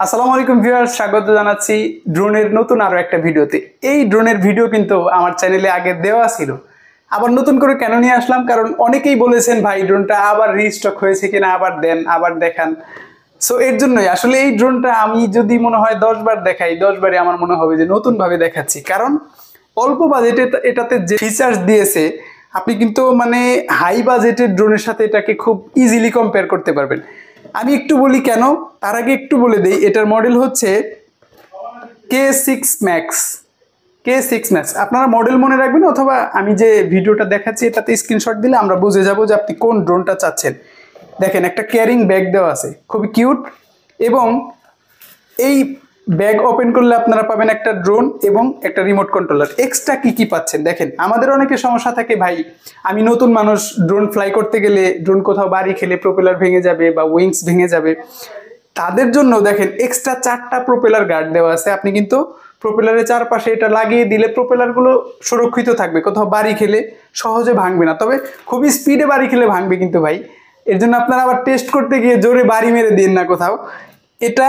আসসালামু আলাইকুম ভিউয়ার্স, স্বাগত জানাচ্ছি ড্রোনের নতুন আরো একটা ভিডিওতে। এই ড্রোনের ভিডিও কিন্তু আমার চ্যানেলে আগে দেওয়া ছিল, আবার নতুন করে কেন নিয়ে আসলাম, কারণ অনেকেই বলেছেন ভাই ড্রোনটা আবার রিস্টক হয়েছে কিনা, আবার দেন, আবার দেখান। সো এর জন্যই আসলে এই ড্রোনটা আমি যদি মনে হয় 10 বার দেখাই, 10 বারই আমার মনে হবে যে নতুন ভাবে দেখাচ্ছি। কারণ অল্প বাজেটে এটাতে যে ফিচার্স দিয়েছে, আপনি কিন্তু মানে হাই বাজেটের ড্রোনের সাথে এটাকে খুব ইজিলি কম্পেয়ার করতে পারবেন। আমি একটু বলি কেন, তার আগে একটু বলে দেই এটার মডেল হচ্ছে K6 Max। K6 Max আপনারা মডেল মনে রাখবেন, অথবা আমি যে ভিডিওটা দেখাচ্ছি এটাতে স্ক্রিনশট দিলে আমরা বুঝে যাব যে আপনি কোন ড্রোনটা চাচ্ছেন। দেখেন একটা ক্যারিং ব্যাগ দেওয়া আছে, খুবই কিউট। এবং এই ব্যাগ ওপেন করলে আপনারা পাবেন একটা ড্রোন এবং একটা রিমোট কন্ট্রোলার। এক্সট্রা কি পাচ্ছেন দেখেন। আমাদের অনেকের সমস্যা থাকে ভাই, আমি নতুন মানুষ, ড্রোন ফ্লাই করতে গেলে ড্রোন কোথাও বাড়ি খেলে প্রোপেলার ভেঙে যাবে বা উইংস ভেঙে যাবে, তাদের জন্য দেখেন এক্সট্রা 4টা প্রোপেলার গার্ড দেওয়া আছে। আপনি কিন্তু প্রোপেলারের চারপাশে এটা লাগিয়ে দিলে প্রোপেলারগুলো সুরক্ষিত থাকবে, কোথাও বাড়ি খেলে সহজে ভাঙবে না। তবে খুবই স্পিডে বাড়ি খেলে ভাঙবে কিন্তু ভাই। এর জন্য আপনারা আবার টেস্ট করতে গিয়ে জোরে বাড়ি মেরে দিন না কোথাও। এটা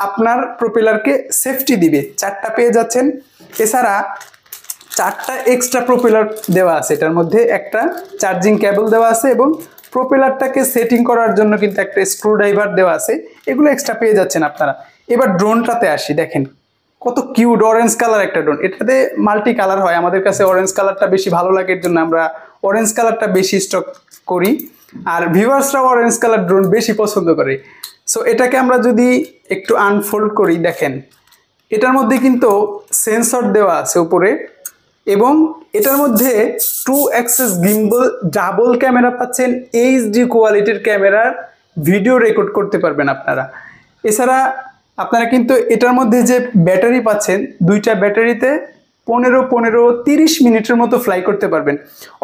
আপনার প্রোপেলারকে সেফটি দিবে। 4টা পেয়ে যাচ্ছেন। এছাড়া 4টা এক্সট্রা প্রোপেলার দেওয়া আছে, এটার মধ্যে একটা চার্জিং কেবল দেওয়া আছে এবং প্রোপেলারটাকে সেটিং করার জন্য কিন্তু একটা স্ক্রু ড্রাইভার দেওয়া আছে। এগুলো এক্সট্রা পেয়ে যাচ্ছেন আপনারা। এবার ড্রোনটাতে আসি, দেখেন কত কিউট অরেঞ্জ কালার একটা ড্রোন। এটাতে মাল্টি কালার হয়, আমাদের কাছে অরেঞ্জ কালারটা বেশি ভালো লাগে, এর জন্য আমরা অরেঞ্জ কালারটা বেশি স্টক করি। আর ভিউয়ার্সরাও অরেঞ্জ কালার ড্রোন বেশি পছন্দ করে। সো এটাকে আমরা যদি একটু আনফোল্ড করি, দেখেন এটার মধ্যে কিন্তু সেন্সর দেওয়া আছে উপরে, এবং এটার মধ্যে 2 অ্যাক্সেস গিম্বল ডাবল ক্যামেরা পাচ্ছেন। এইচডি কোয়ালিটির ক্যামেরার ভিডিও রেকর্ড করতে পারবেন আপনারা। এছাড়া আপনারা কিন্তু এটার মধ্যে যে ব্যাটারি পাচ্ছেন, 2টা ব্যাটারিতে 15-30 মিনিটের মতো ফ্লাই করতে পারবেন।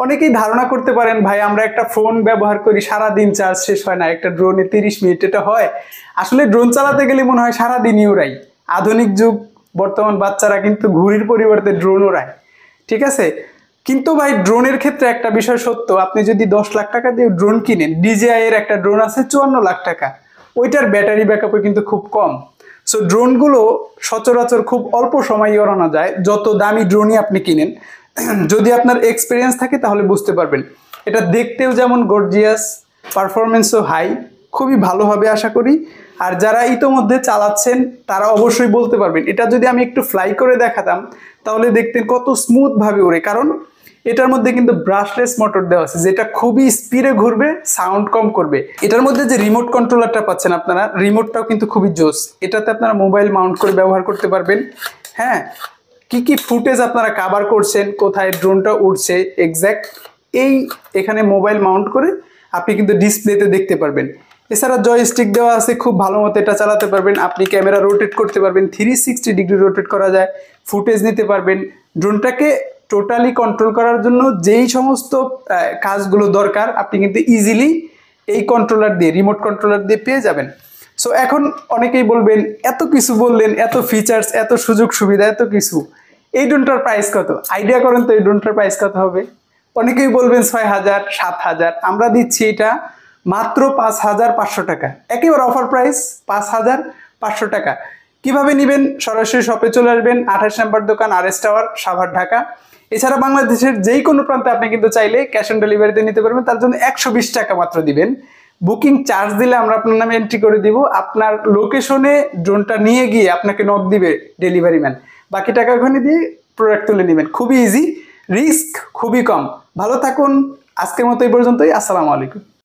অনেকেই ধারণা করতে পারেন ভাই আমরা একটা ফোন ব্যবহার করি, সারাদিন চার্জ শেষ হয় না, একটা ড্রোনে 30 মিনিট এটা হয়? আসলে ড্রোন চালাতে গেলে মনে হয় সারাদিনই উড়াই। আধুনিক যুগ, বর্তমান বাচ্চারা কিন্তু ঘুড়ির পরিবর্তে ড্রোন উড়ায়, ঠিক আছে? কিন্তু ভাই ড্রোনের ক্ষেত্রে একটা বিষয় সত্য, আপনি যদি 10 লাখ টাকা দিয়ে ড্রোন কিনেন, DJI এর একটা ড্রোন আছে 54 লাখ টাকা, ওইটার ব্যাটারি ব্যাকআপও কিন্তু খুব কম। সো ড্রোনগুলো সচরাচর খুব অল্প সময় ওড়ানো যায়, যত দামি ড্রোনই আপনি কিনেন। যদি আপনার এক্সপিরিয়েন্স থাকে তাহলে বুঝতে পারবেন। এটা দেখতেও যেমন গর্জিয়াস, পারফরমেন্সও হাই, খুবই ভালো হবে আশা করি। আর যারা ইতোমধ্যে চালাচ্ছেন তারা অবশ্যই বলতে পারবেন। এটা যদি আমি একটু ফ্লাই করে দেখাতাম তাহলে দেখতেন কত স্মুথ ভাবে ওড়ে, কারণ এটার মধ্যে কিন্তু ব্রাশলেস মোটর দেওয়া আছে, যেটা খুবই স্পিডে ঘুরবে, সাউন্ড কম করবে। এটার মধ্যে যে রিমোট কন্ট্রোলারটা পাচ্ছেন আপনারা, রিমোটটাও কিন্তু খুবই জোস। এটাতে আপনারা মোবাইল মাউন্ট করে ব্যবহার করতে পারবেন। হ্যাঁ, কি ফুটেজ আপনারা কভার করছেন, কোথায় ড্রোনটা উড়ছে এক্স্যাক্ট, এখানে মোবাইল মাউন্ট করে আপনি কিন্তু ডিসপ্লেতে দেখতে পারবেন। এছাড়া জয়স্টিক দেওয়া আছে, খুব ভালো মতো এটা চালাতে পারবেন। আপনি ক্যামেরা রোটেট করতে পারবেন, 360 ডিগ্রি রোটেট করা যায়, ফুটেজ নিতে পারবেন। ড্রোনটাকে টোটালি কন্ট্রোল করার জন্য যেই সমস্ত কাজগুলো দরকার আপনি কিন্তু ইজিলি এই কন্ট্রোলার দিয়ে, রিমোট কন্ট্রোলার দিয়ে পেয়ে যাবেন। সো এখন অনেকেই বলবেন এত কিছু বললেন, এত ফিচার্স, এত সুযোগ সুবিধা, এত কিছু, এই ড্রোনটার প্রাইস কত? আইডিয়া করেন তো এই ড্রোনটার প্রাইস কত হবে? অনেকেই বলবেন 6000, 7000, আমরা দিচ্ছি এটা মাত্র 5500 টাকা। একেবারে অফার প্রাইস, 5500 টাকা। কিভাবে নেবেন? সরাসরি শপে চলে আসবেন, 28 নম্বর দোকান, RS টাওয়ার, সাভার, ঢাকা। এছাড়া বাংলাদেশের যেই কোনো প্রান্তে আপনি কিন্তু চাইলে ক্যাশ অন ডেলিভারিতে নিতে পারবেন। তার জন্য 120 টাকা মাত্র দিবেন। বুকিং চার্জ দিলে আমরা আপনার নামে এন্ট্রি করে দিব, আপনার লোকেশনে ড্রোনটা নিয়ে গিয়ে আপনাকে নক দিবে ডেলিভারি ম্যান, বাকি টাকা ওখানে দিয়ে প্রোডাক্ট তুলে নেবেন। খুবই ইজি, রিস্ক খুবই কম। ভালো থাকুন, আজকের মতো এই পর্যন্তই। আসসালামু আলাইকুম।